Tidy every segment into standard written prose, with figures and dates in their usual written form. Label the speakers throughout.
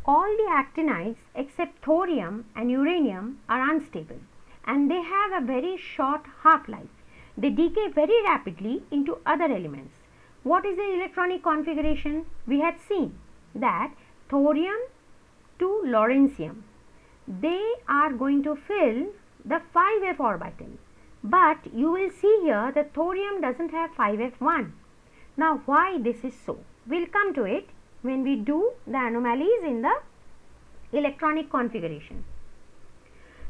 Speaker 1: all the actinides except thorium and uranium are unstable and they have a very short half-life. They decay very rapidly into other elements. What is the electronic configuration? We had seen that thorium to lawrencium, they are going to fill the 5f orbital, but you will see here that thorium doesn't have 5f1. Now why this is so? We'll come to it when we do the anomalies in the electronic configuration.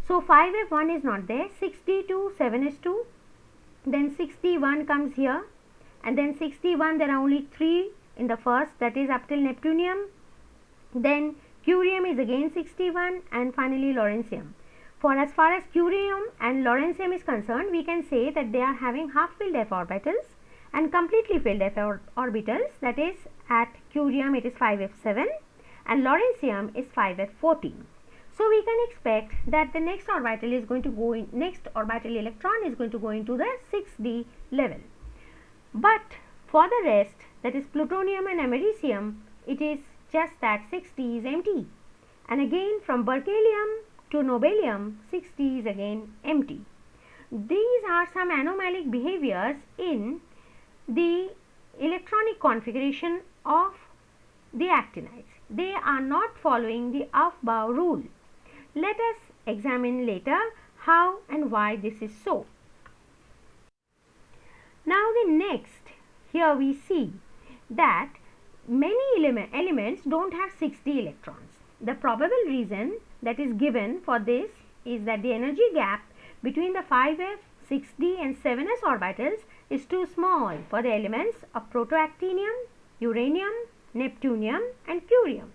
Speaker 1: So 5f1 is not there, 6d2, 7s2, then 6d1 comes here, and then 6d1 there are only 3 in the first, that is up till neptunium, then curium is again 6d1, and finally lawrencium. For as far as curium and lawrencium is concerned, we can say that they are having half filled f orbitals and completely filled f orbitals, that is at curium it is 5f7 and lawrencium is 5f14. So we can expect that the next orbital is going to go in, next orbital electron is going to go into the 6d level. But for the rest, that is plutonium and americium, it is just that 6d is empty. And again from berkelium to nobelium, 6d is again empty. These are some anomalic behaviors in the electronic configuration of the actinides. They are not following the Aufbau rule. Let us examine later how and why this is so. Now the next, here we see that many elements don't have 6d electrons. The probable reason that is given for this is that the energy gap between the 5f, 6d and 7s orbitals is too small for the elements of protoactinium, uranium, neptunium and curium.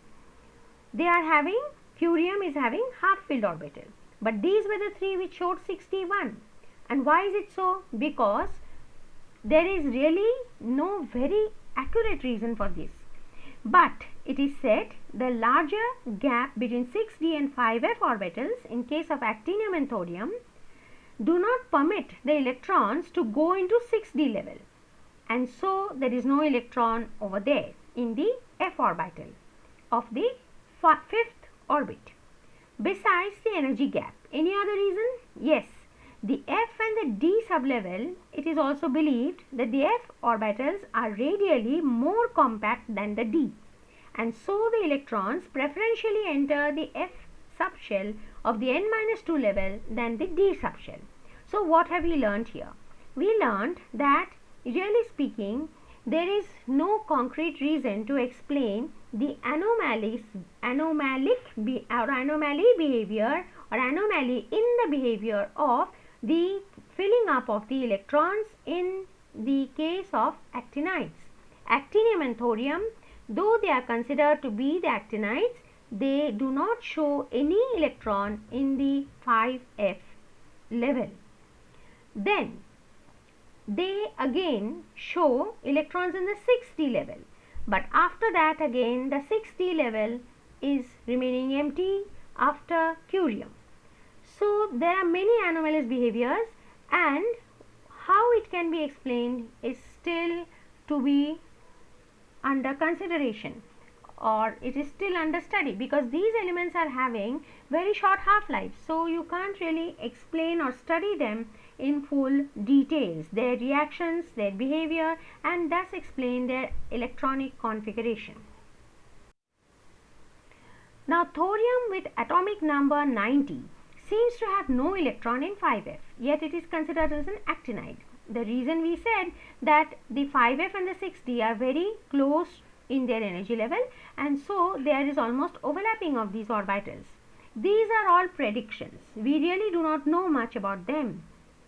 Speaker 1: They are having, curium is having half filled orbital, but these were the 3 which showed 6d1. And why is it so? Because there is really no very accurate reason for this, but it is said the larger gap between 6d and 5f orbitals in case of actinium and thorium do not permit the electrons to go into 6d level, and so there is no electron over there in the f orbital of the 5th orbit. Besides the energy gap, any other reason? Yes, the f and the d sublevel, it is also believed that the f orbitals are radially more compact than the d, and so the electrons preferentially enter the f subshell of the n-2 level than the d subshell. So what have we learned here? We learned that really speaking, there is no concrete reason to explain the anomaly behavior or anomaly in the behavior of the filling up of the electrons in the case of actinides. Actinium and thorium, though they are considered to be the actinides, they do not show any electron in the 5f level. Then they again show electrons in the 6d level, but after that again the 6d level is remaining empty after curium. So there are many anomalous behaviors, and how it can be explained is still to be under consideration, or it is still under study, because these elements are having very short half-life, so you can't really explain or study them in full details, their reactions, their behavior, and thus explain their electronic configuration. Now thorium with atomic number 90 seems to have no electron in 5f, yet it is considered as an actinide. The reason we said that the 5f and the 6d are very close in their energy level, and so there is almost overlapping of these orbitals. These are all predictions. We really do not know much about them,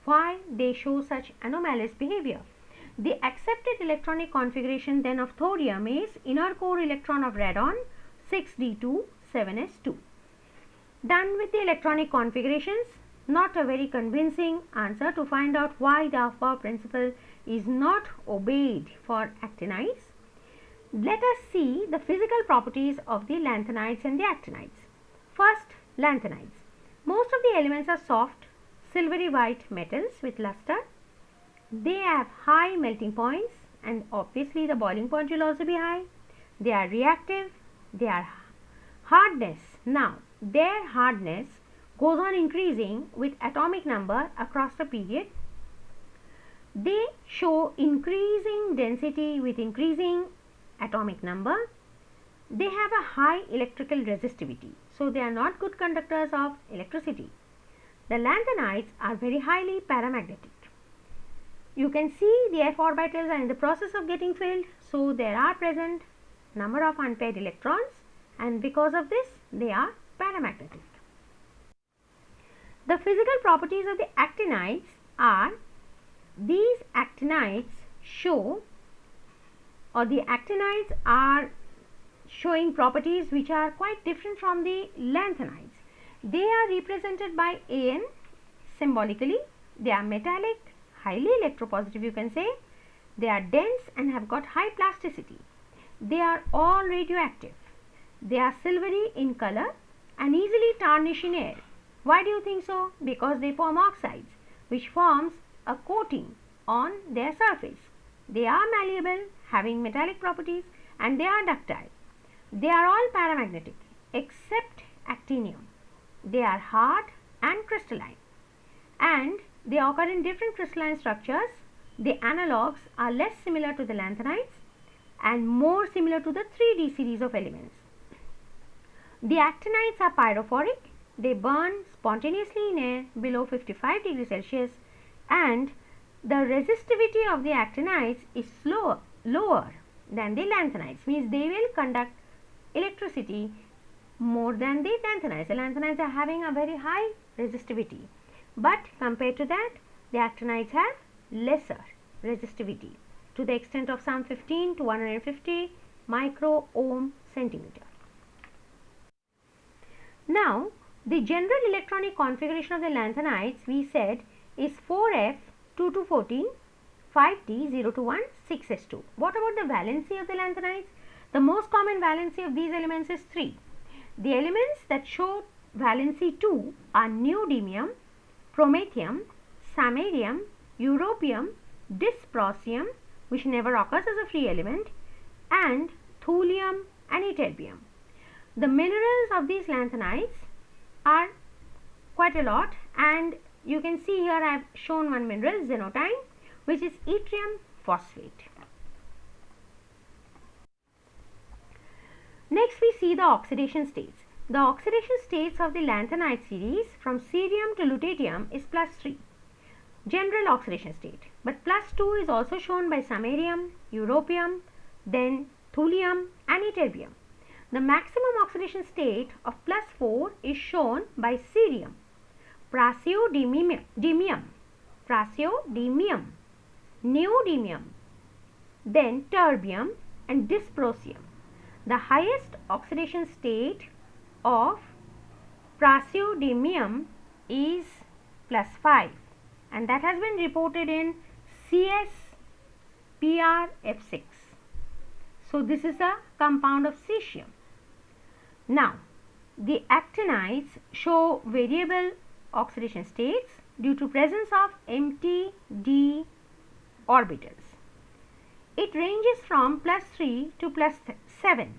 Speaker 1: why they show such anomalous behavior. The accepted electronic configuration then of thorium is inner core electron of radon 6d2 7s2. Done with the electronic configurations, not a very convincing answer to find out why the Aufbau principle is not obeyed for actinides. Let us see the physical properties of the lanthanides and the actinides. First, lanthanides. Most of the elements are soft, silvery white metals with luster. They have high melting points, and obviously the boiling point will also be high. They are reactive, they are Hardness. Now, their hardness goes on increasing with atomic number across the period. They show increasing density with increasing atomic number. They have a high electrical resistivity, so they are not good conductors of electricity. The lanthanides are very highly paramagnetic. You can see the f orbitals are in the process of getting filled, so there are present number of unpaired electrons, and because of this they are paramagnetic. The physical properties of the actinides are, these actinides show, or the actinides are showing properties which are quite different from the lanthanides. They are represented by An symbolically. They are metallic, highly electropositive, you can say. They are dense and have got high plasticity. They are all radioactive. They are silvery in color and easily tarnish in air. Why do you think so? Because they form oxides, which forms a coating on their surface. They are malleable, having metallic properties, and they are ductile. They are all paramagnetic except actinium. They are hard and crystalline, and they occur in different crystalline structures. The analogues are less similar to the lanthanides and more similar to the 3D series of elements. The actinides are pyrophoric. They burn spontaneously in air below 55 degrees Celsius, and the resistivity of the actinides is lower than the lanthanides, means they will conduct electricity more than the lanthanides. The lanthanides are having a very high resistivity, but compared to that, the actinides have lesser resistivity to the extent of some 15 to 150 micro ohm centimeter. Now, the general electronic configuration of the lanthanides we said is 4f 2 to 14, 5t 0 to 1, 6s2. What about the valency of the lanthanides? The most common valency of these elements is 3. The elements that show valency 2 are neodymium, promethium, samarium, europium, dysprosium, which never occurs as a free element, and thulium and ytterbium. The minerals of these lanthanides are quite a lot, and you can see here I have shown one mineral, xenotime, which is yttrium phosphate. Next we see the oxidation states. The oxidation states of the lanthanide series from cerium to lutetium is +3, general oxidation state, but +2 is also shown by samarium, europium, then thulium and ytterbium. The maximum oxidation state of +4 is shown by cerium, praseodymium, neodymium, then terbium and dysprosium. The highest oxidation state of praseodymium is +5, and that has been reported in CsPrF6. So this is a compound of cesium. Now, the actinides show variable oxidation states due to presence of empty d orbitals. It ranges from +3 to +7.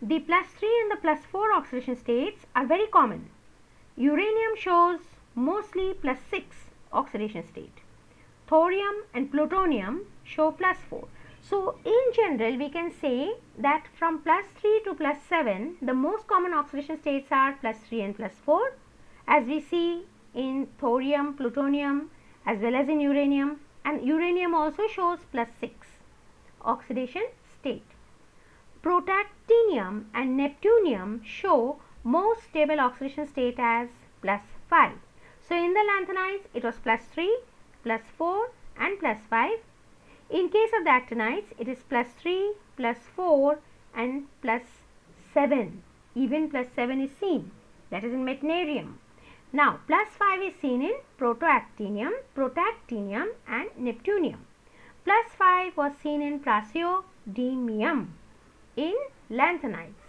Speaker 1: The +3 and the +4 oxidation states are very common. Uranium shows mostly +6 oxidation state. Thorium and plutonium show +4. So, in general, we can say that from +3 to +7, the most common oxidation states are +3 and +4, as we see in thorium, plutonium, as well as in uranium, and uranium also shows +6 oxidation state. Protactinium and neptunium show most stable oxidation state as +5. So, in the lanthanides, it was +3, +4 and +5. In case of the actinides, it is +3, +4 and +7. Even +7 is seen, that is in meitnerium. Now, +5 is seen in protactinium and neptunium. +5 was seen in praseodymium in lanthanides.